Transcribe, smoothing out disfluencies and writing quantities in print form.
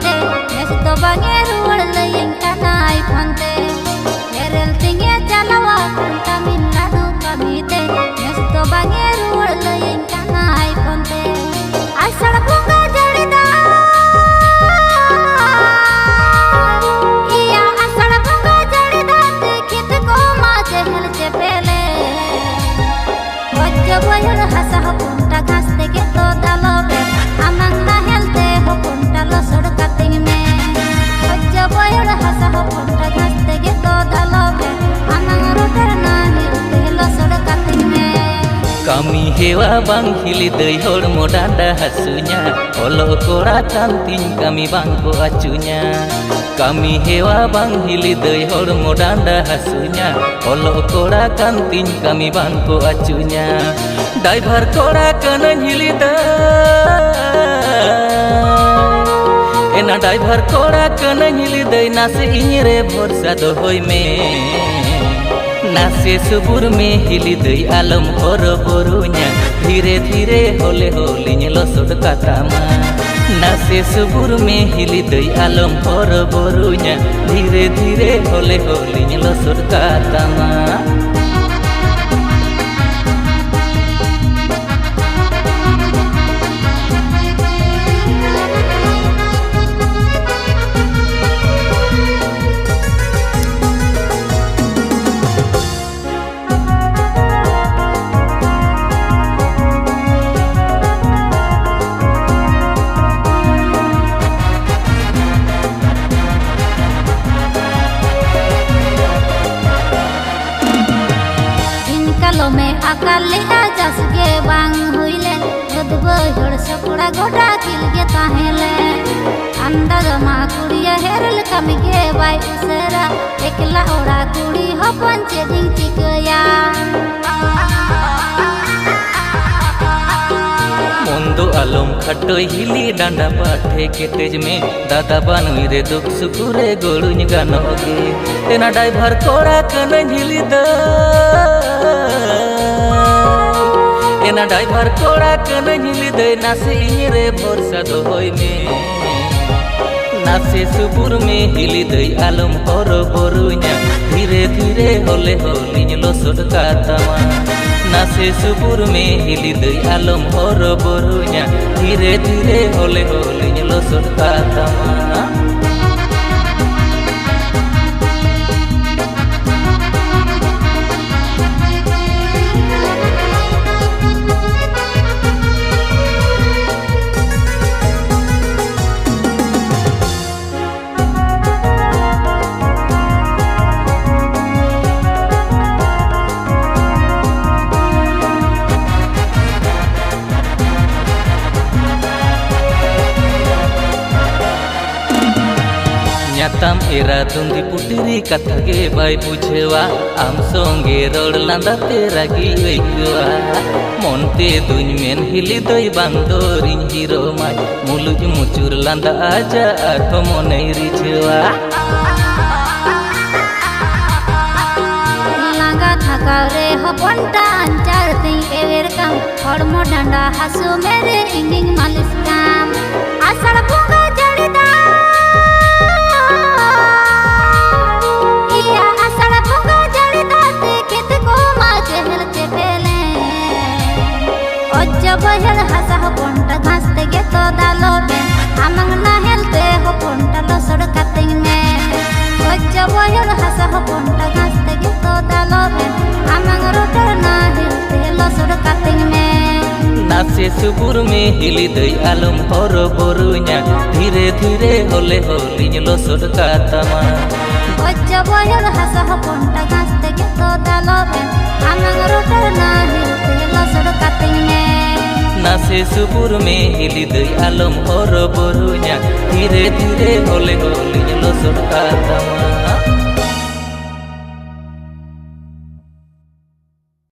te nes to bange ruwar layin kanai phonte erel tinge chalawa Tamil Nadu kami te nes to bange ruwar layin kanai phonte asal bunga jarida iya asal bunga jarida dekhit ko ma jehel chepele wajja boyar hasa punta ghas teke to dalobe amang na helte ho punta lo sodkating me wajja boyar hasa punta ghas teke to dalobe amang roter na helte lo sodkating me kami hewa bang hili dei hor modanda hasunya olo kora kanting kami bangko acunya kami hewa bang hili dei hor modanda hasunya olo kora kanting kami bangko acunya driver kora kana hili dei ena driver kora kana hili dei nase inyre bhorsa dohoi me नासे सुबुर में हिली दई आलम हर बोरुnya धीरे धीरे होले होलिኝ लसोड कातामा नासे सुबुर में हिली दई आलम हर बोरुnya धीरे धीरे होले होलिኝ लसोड कातामा में अकाल जस के बांग हुईले बदबहर सकुड़ा गोटा किल के ताहेले अंदर मा कुड़िया हेरल कम के बाई उसरा एकला ओड़ा कुड़ी हो पंचे दिन चिकया मोंदो आलम खटोय हिली डांडा पाठे केटेज में दादा बानुई रे दुख सुकुरे गोड़ुኝ गानोगे तेना ड्राइवर कोड़ा कन हिली द एना ड्राइवर कोड़ा कन हिली दे नासे इरे भरोसा दोहई में नासे सुबुर में हिली दे आलम हर बोरुnya धीरे धीरे होले होलिኝ लसोड कातामा नासे सुबुर में हिली दे आलम हर बोरुnya धीरे धीरे होले होलिኝ लसोड कातामा न्याताम एरा तुंदी पुटिरी कथा के बाय बुझेवा आम संगे रोड लांदा तेरा गी ओइकवा मोनते दुñ मेन हिली दई बांदोरिñ हिरो माय मुलुज मुचुर लांदा आजा आर मोनै रिझेवा लांगा थाका रे हपनटा अंचार तई एवेर काम हड़मो डांडा हासु मेरे इंगिंग मालिश काम आषाढ़ bunga जड़ीदा बहर हसा हो पंटा घास तके तो दालोबे आमंग ना हेलते हो पंटा लसोड कातिंग में बच्चा बहर हसा हो पंटा घास तके तो दालोबे आमंग रोटर ना हेलते लसोड कातिंग में नासे सुबुर में हिली दई आलम हर बोरुnya धीरे धीरे होले होलिኝ लसोड कातामा बच्चा बहर हसा हो पंटा घास तके तो दालोबे आमंग रोटर ना हेलते लसोड कातिंग में नासे सुबुर में हिली दई आलम हर बोरुnya धीरे धीरे होले होलिኝ लसोड कातामा।